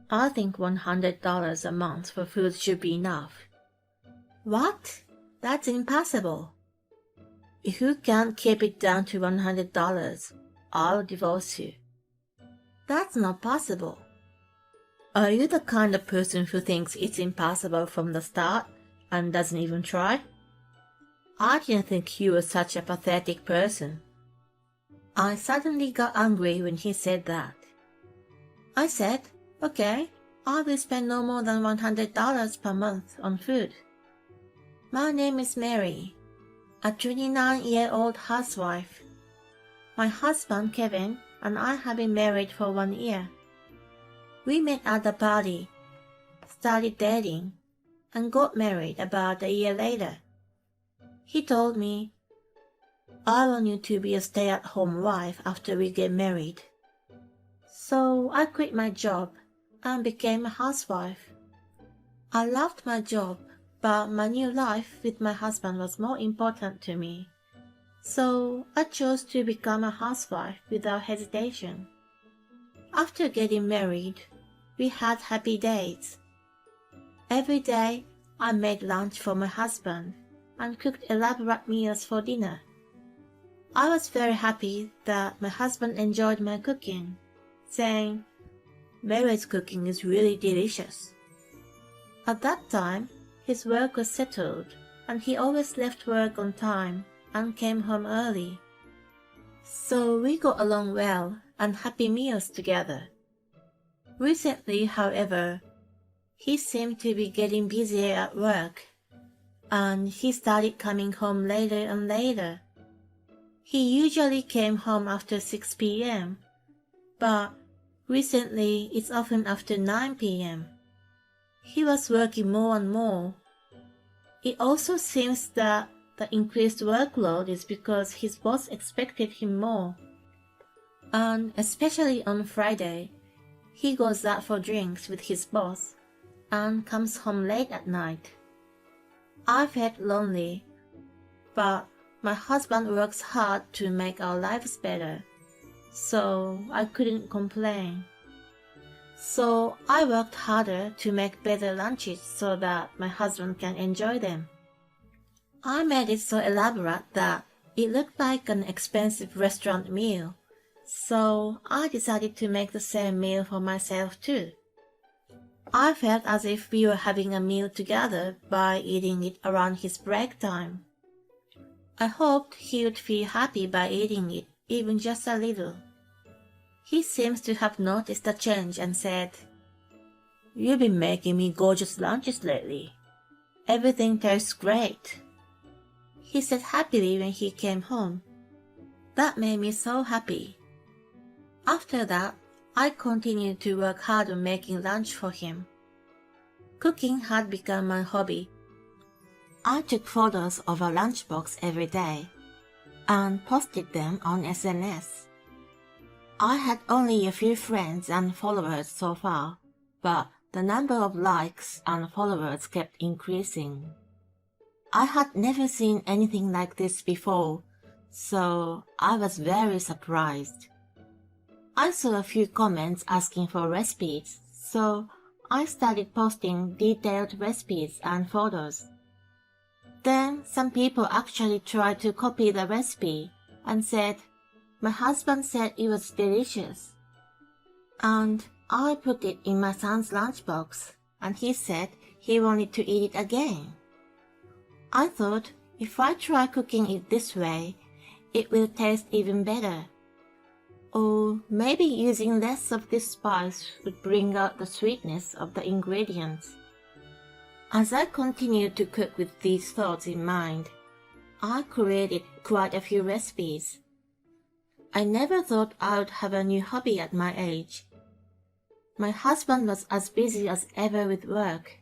I think $100 a month for food should be enough. What? That's impossible. If you can't keep it down to $100, I'll divorce you. That's not possible. Are you the kind of person who thinks it's impossible from the start and doesn't even try? I didn't think you were such a pathetic person. I suddenly got angry when he said that. I said, okay, I will spend no more than $100 per month on food. My name is Mary, a 29-year-old housewife. My husband, Kevin, and I have been married for 1 year. We met at a party, started dating, and got married about a year later. He told me, I want you to be a stay-at-home wife after we get married. So I quit my job and became a housewife. I loved my job, but my new life with my husband was more important to me. So I chose to become a housewife without hesitation. After getting married, we had happy days. Every day, I made lunch for my husband and cooked elaborate meals for dinner. I was very happy that my husband enjoyed my cooking, saying, Mary's cooking is really delicious. At that time, his work was settled and he always left work on time and came home early. So we got along well and happy meals together. Recently, however, he seemed to be getting busier at work, and he started coming home later and later. He usually came home after 6 p.m., but recently it's often after 9 p.m. He was working more and more. It also seems that the increased workload is because his boss expected him more. And especially on Friday, he goes out for drinks with his boss and comes home late at night. I felt lonely, but my husband works hard to make our lives better, so I couldn't complain. So I worked harder to make better lunches so that my husband can enjoy them. I made it so elaborate that it looked like an expensive restaurant meal, so I decided to make the same meal for myself too. I felt as if we were having a meal together by eating it around his break time. I hoped he would feel happy by eating it, even just a little. He seems to have noticed the change and said, You've been making me gorgeous lunches lately. Everything tastes great. He said happily when he came home. That made me so happy. After that, I continued to work hard on making lunch for him. Cooking had become my hobby. I took photos of our lunchbox every day and posted them on SNS. I had only a few friends and followers so far, but the number of likes and followers kept increasing. I had never seen anything like this before, so I was very surprised. I saw a few comments asking for recipes, so I started posting detailed recipes and photos. Then some people actually tried to copy the recipe and said, My husband said it was delicious. And I put it in my son's lunchbox, and he said he wanted to eat it again. I thought, if I try cooking it this way, it will taste even better. Or maybe using less of this spice would bring out the sweetness of the ingredients. As I continued to cook with these thoughts in mind, I created quite a few recipes. I never thought I would have a new hobby at my age. My husband was as busy as ever with work,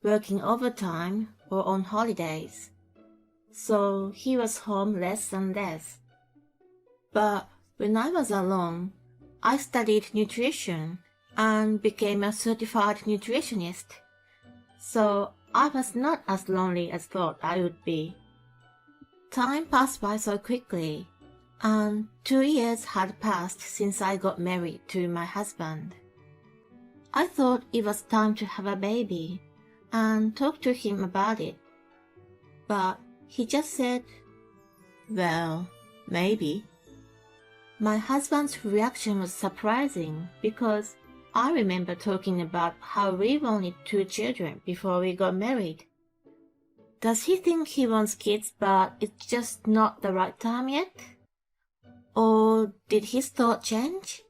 working overtime or on holidays, so he was home less and less. But when I was alone, I studied nutrition and became a certified nutritionist, so I was not as lonely as thought I would be. Time passed by so quickly, and 2 years had passed since I got married to my husband. I thought it was time to have a baby and talk to him about it. But he just said, "Well, maybe." My husband's reaction was surprising because I remember talking about how we wanted 2 children before we got married. Does he think he wants kids but it's just not the right time yet? Or did his thought change?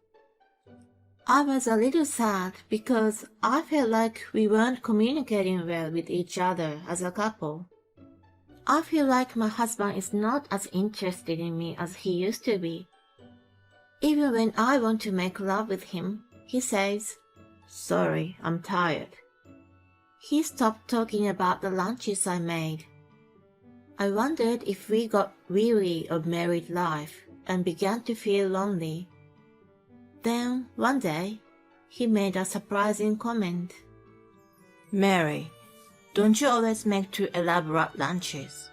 I was a little sad because I felt like we weren't communicating well with each other as a couple. I feel like my husband is not as interested in me as he used to be. Even when I want to make love with him, he says, "Sorry, I'm tired." He stopped talking about the lunches I made. I wondered if we got weary of married life and began to feel lonely. Then, one day, he made a surprising comment. "Mary, don't you always make too elaborate lunches?"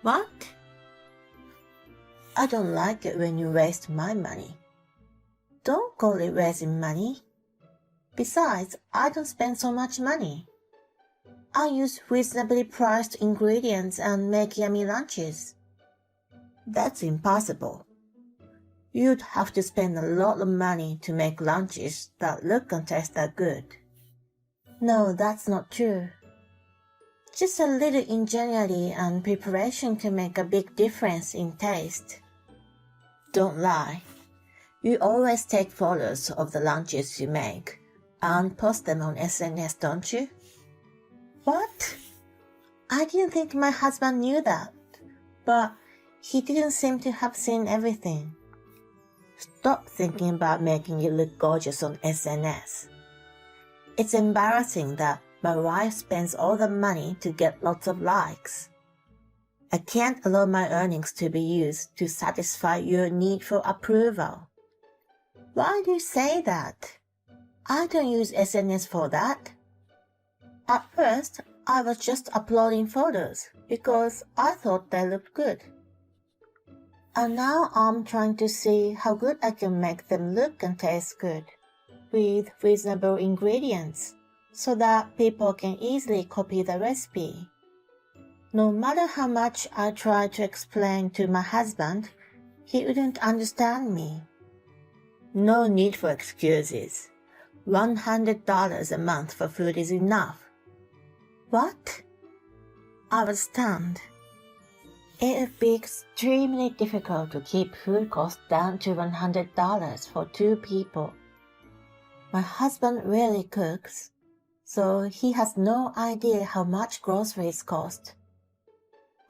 "What?" "I don't like it when you waste my money." "Don't call it wasting money. Besides, I don't spend so much money. I use reasonably priced ingredients and make yummy lunches." "That's impossible. You'd have to spend a lot of money to make lunches that look and taste that good." "No, that's not true. Just a little ingenuity and preparation can make a big difference in taste." "Don't lie. You always take photos of the lunches you make and post them on SNS, don't you?" "What? I didn't think my husband knew that, but he didn't seem to have seen everything." "Stop thinking about making it look gorgeous on SNS. It's embarrassing that my wife spends all the money to get lots of likes. I can't allow my earnings to be used to satisfy your need for approval." "Why do you say that? I don't use SNS for that. At first, I was just uploading photos because I thought they looked good. And now I'm trying to see how good I can make them look and taste good with reasonable ingredients so that people can easily copy the recipe. No matter how much I try to explain to my husband, he wouldn't understand me." "No need for excuses. $100 a month for food is enough." "What?" I was stunned. It would be extremely difficult to keep food costs down to $100 for 2 people. My husband rarely cooks, so he has no idea how much groceries cost.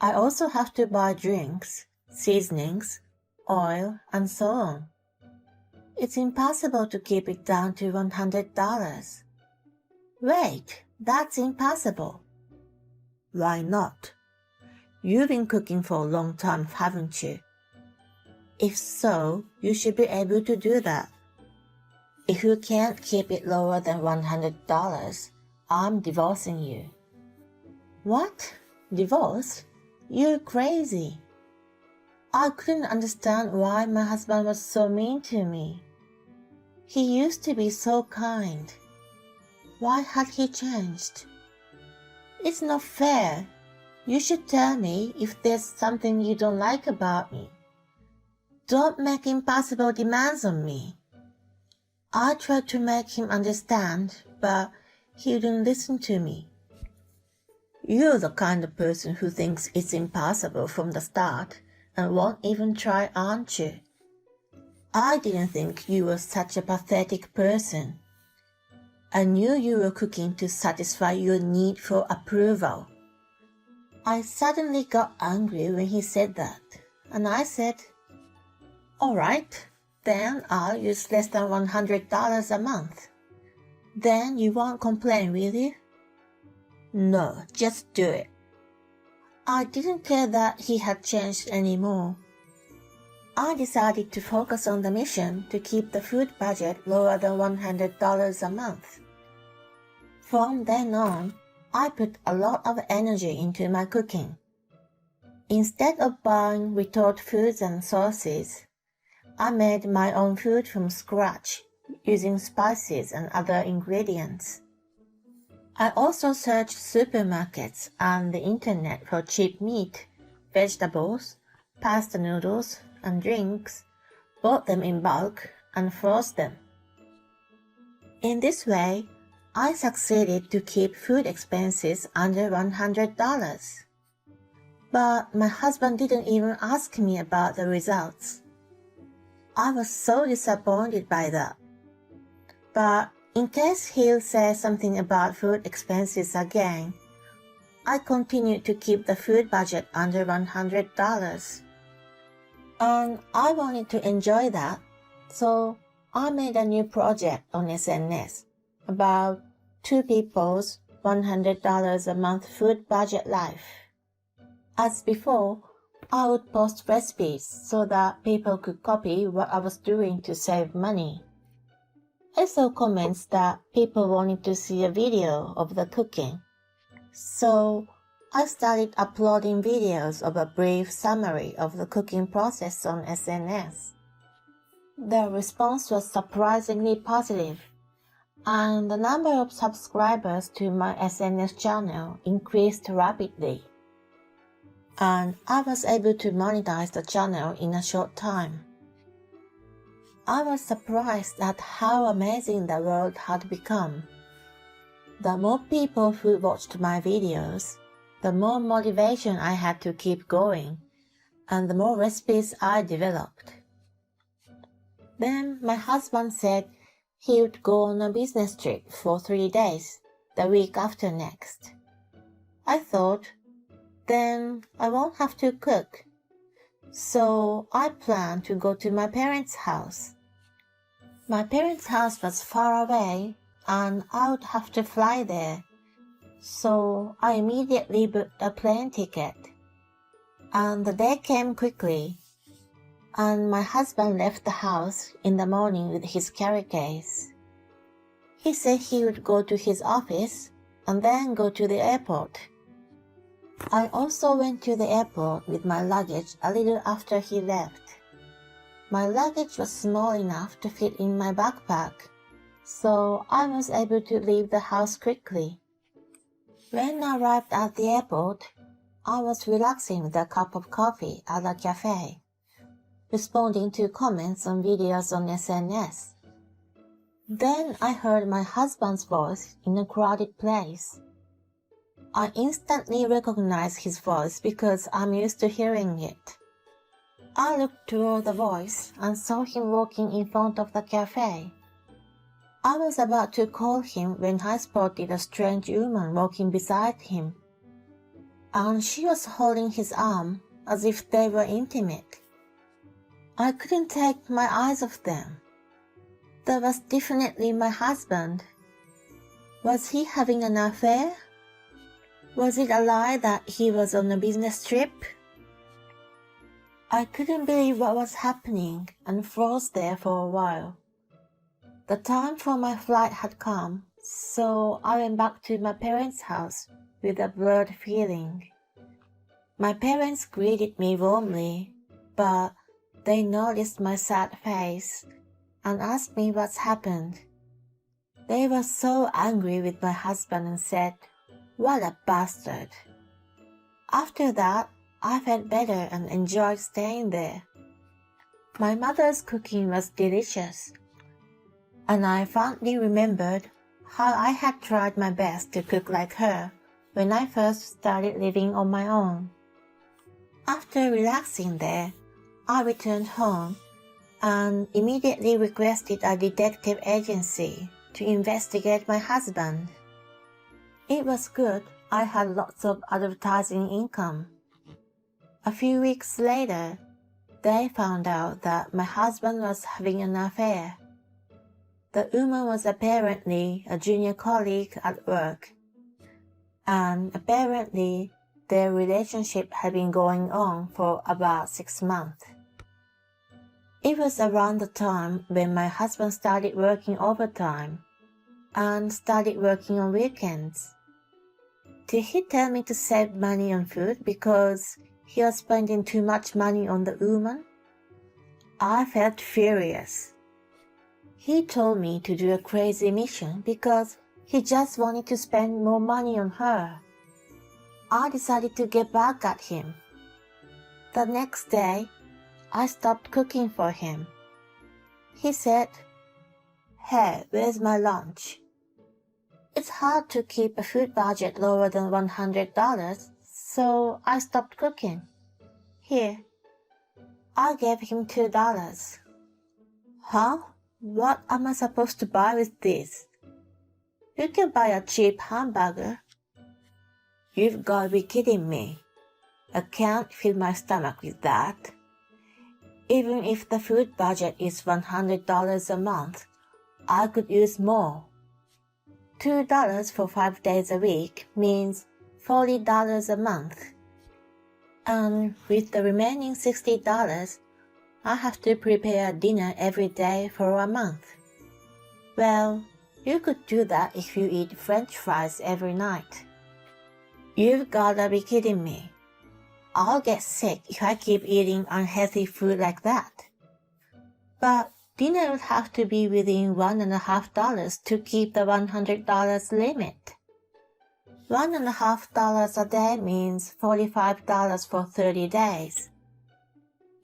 I also have to buy drinks, seasonings, oil, and so on. It's impossible to keep it down to $100. "Wait, that's impossible." "Why not? You've been cooking for a long time, haven't you? If so, you should be able to do that. If you can't keep it lower than $100, I'm divorcing you." "What? Divorce? You're crazy." I couldn't understand why my husband was so mean to me. He used to be so kind. Why had he changed? "It's not fair. You should tell me if there's something you don't like about me. Don't make impossible demands on me." I tried to make him understand, but he wouldn't listen to me. "You're the kind of person who thinks it's impossible from the start and won't even try, aren't you? I didn't think you were such a pathetic person. I knew you were cooking to satisfy your need for approval." I suddenly got angry when he said that, and I said, "All right, then I'll use less than $100 a month. Then you won't complain, will you?" "No, just do it." I didn't care that he had changed anymore. I decided to focus on the mission to keep the food budget lower than $100 a month. From then on, I put a lot of energy into my cooking. Instead of buying retold foods and sauces, I made my own food from scratch using spices and other ingredients. I also searched supermarkets and the internet for cheap meat, vegetables, pasta noodles, and drinks, bought them in bulk, and froze them. In this way, I succeeded to keep food expenses under $100. But my husband didn't even ask me about the results. I was so disappointed by that. But in case he'll say something about food expenses again, I continued to keep the food budget under $100. And I wanted to enjoy that, so I made a new project on SNS about two people's $100 a month food budget life. As before, I would post recipes so that people could copy what I was doing to save money. I saw comments that people wanted to see a video of the cooking, so I started uploading videos of a brief summary of the cooking process on SNS. The response was surprisingly positive, and the number of subscribers to my SNS channel increased rapidly, and I was able to monetize the channel in a short time. I was surprised at how amazing the world had become. The more people who watched my videos, the more motivation I had to keep going, and the more recipes I developed. Then my husband said he would go on a business trip for 3 days, the week after next. I thought, then I won't have to cook. So I planned to go to my parents' house. My parents' house was far away, and I would have to fly there. So I immediately booked a plane ticket. And the day came quickly, and my husband left the house in the morning with his carry case. He said he would go to his office and then go to the airport. I also went to the airport with my luggage a little after he left. My luggage was small enough to fit in my backpack, so I was able to leave the house quickly. When I arrived at the airport, I was relaxing with a cup of coffee at a cafe, responding to comments on videos on SNS. Then I heard my husband's voice in a crowded place. I instantly recognized his voice because I'm used to hearing it. I looked toward the voice and saw him walking in front of the cafe. I was about to call him when I spotted a strange woman walking beside him, and she was holding his arm as if they were intimate. I couldn't take my eyes off them. That was definitely my husband. Was he having an affair? Was it a lie that he was on a business trip? I couldn't believe what was happening and froze there for a while. The time for my flight had come, so I went back to my parents' house with a blurred feeling. My parents greeted me warmly, but they noticed my sad face and asked me what's happened. They were so angry with my husband and said, "What a bastard." After that, I felt better and enjoyed staying there. My mother's cooking was delicious, and I fondly remembered how I had tried my best to cook like her when I first started living on my own. After relaxing there, I returned home and immediately requested a detective agency to investigate my husband. It was good. I had lots of advertising income. A few weeks later, they found out that my husband was having an affair. The woman was apparently a junior colleague at work, and apparently their relationship had been going on for about 6 months. It was around the time when my husband started working overtime and started working on weekends. Did he tell me to save money on food because he was spending too much money on the woman? I felt furious. He told me to do a crazy mission because he just wanted to spend more money on her. I decided to get back at him. The next day, I stopped cooking for him. He said, "Hey, where's my lunch?" It's hard to keep a food budget lower than $100, so I stopped cooking. Here, I gave him $2. Huh? What am I supposed to buy with this? You can buy a cheap hamburger. You've got to be kidding me. I can't fill my stomach with that. Even if the food budget is $100 a month, I could use more. $2 for 5 days a week means $40 a month. And with the remaining $60, I have to prepare dinner every day for a month. Well, you could do that if you eat French fries every night. You've gotta be kidding me. I'll get sick if I keep eating unhealthy food like that. But dinner would have to be within $1.50 to keep the $100 limit. $1.50 a day means $45 for 30 days.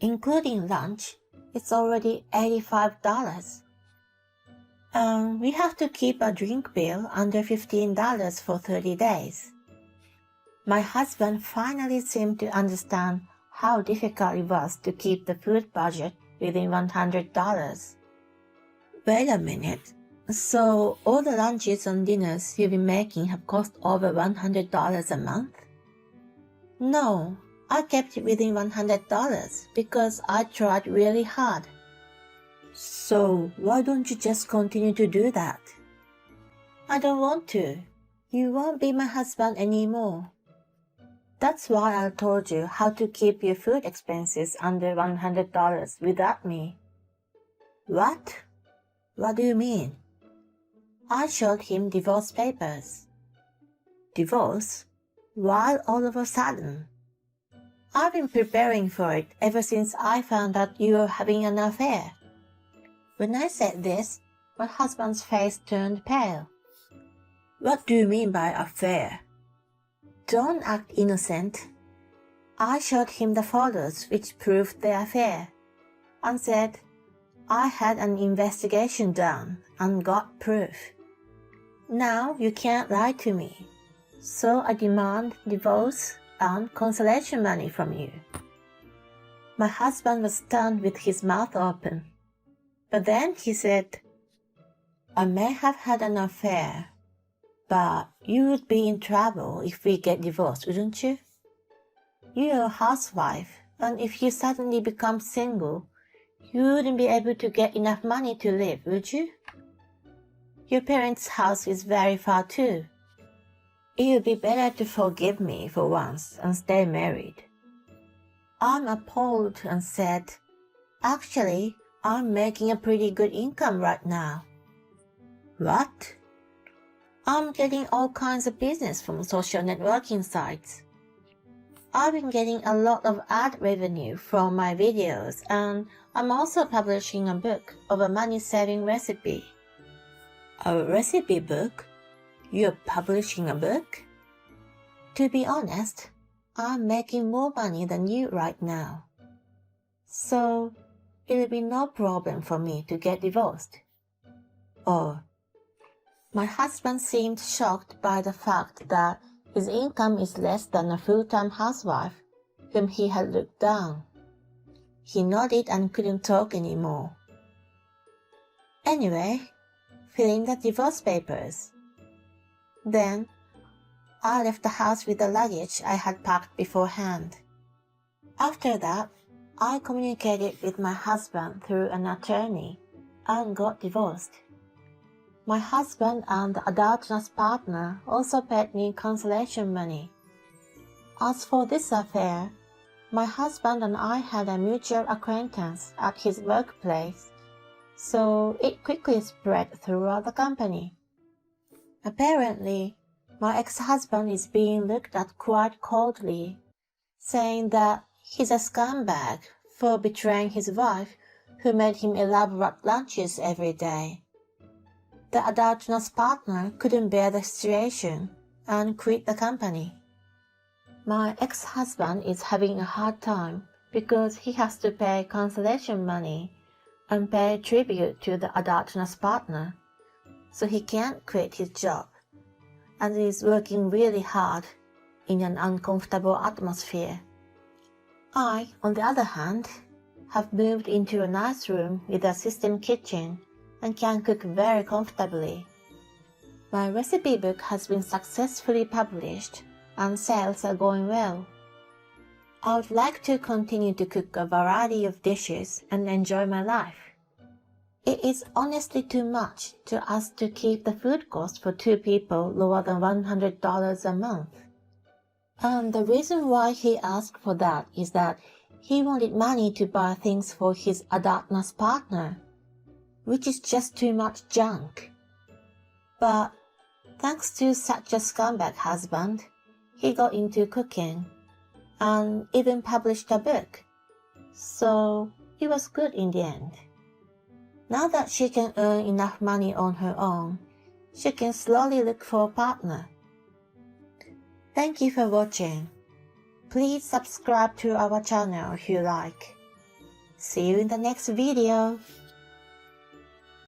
Including lunch, it's already $85. And we have to keep a drink bill under $15 for 30 days. My husband finally seemed to understand how difficult it was to keep the food budget within $100. Wait a minute. So all the lunches and dinners you've been making have cost over $100 a month? No, I kept it within $100 because I tried really hard. So why don't you just continue to do that? I don't want to. You won't be my husband anymore. That's why I told you how to keep your food expenses under $100 without me. What? What do you mean? I showed him divorce papers. Divorce? Why all of a sudden? I've been preparing for it ever since I found out you were having an affair. When I said this, my husband's face turned pale. What do you mean by affair? Don't act innocent. I showed him the photos which proved the affair and said I had an investigation done and got proof. Now you can't lie to me, so I demand divorce and consolation money from you. My husband was stunned with his mouth open. But then he said, I may have had an affair, but you would be in trouble if we get divorced, wouldn't you? You're a housewife, and if you suddenly become single, you wouldn't be able to get enough money to live, would you? Your parents' house is very far too. It would be better to forgive me for once and stay married. I'm appalled and said, actually, I'm making a pretty good income right now. What? I'm getting all kinds of business from social networking sites. I've been getting a lot of ad revenue from my videos, and I'm also publishing a book of a money-saving recipe. A recipe book? You're publishing a book? To be honest, I'm making more money than you right now. So, it'll be no problem for me to get divorced. Oh. My husband seemed shocked by the fact that his income is less than a full-time housewife whom he had looked down. He nodded and couldn't talk anymore. Anyway, fill in the divorce papers. Then, I left the house with the luggage I had packed beforehand. After that, I communicated with my husband through an attorney and got divorced. My husband and the adulterous partner also paid me consolation money. As for this affair, my husband and I had a mutual acquaintance at his workplace, so it quickly spread throughout the company. Apparently, my ex-husband is being looked at quite coldly, saying that he's a scumbag for betraying his wife who made him elaborate lunches every day. The adulterous partner couldn't bear the situation and quit the company. My ex-husband is having a hard time because he has to pay consolation money and pay tribute to the adulterous partner, so he can't quit his job and is working really hard in an uncomfortable atmosphere. I, on the other hand, have moved into a nice room with a system kitchen and can cook very comfortably. My recipe book has been successfully published and sales are going well. I would like to continue to cook a variety of dishes and enjoy my life. It is honestly too much to ask to keep the food cost for 2 people lower than $100 a month. And the reason why he asked for that is that he wanted money to buy things for his adulterous partner, which is just too much junk. But thanks to such a scumbag husband, he got into cooking and even published a book. So it was good in the end. Now that she can earn enough money on her own, she can slowly look for a partner. Thank you for watching. Please subscribe to our channel if you like. See you in the next video.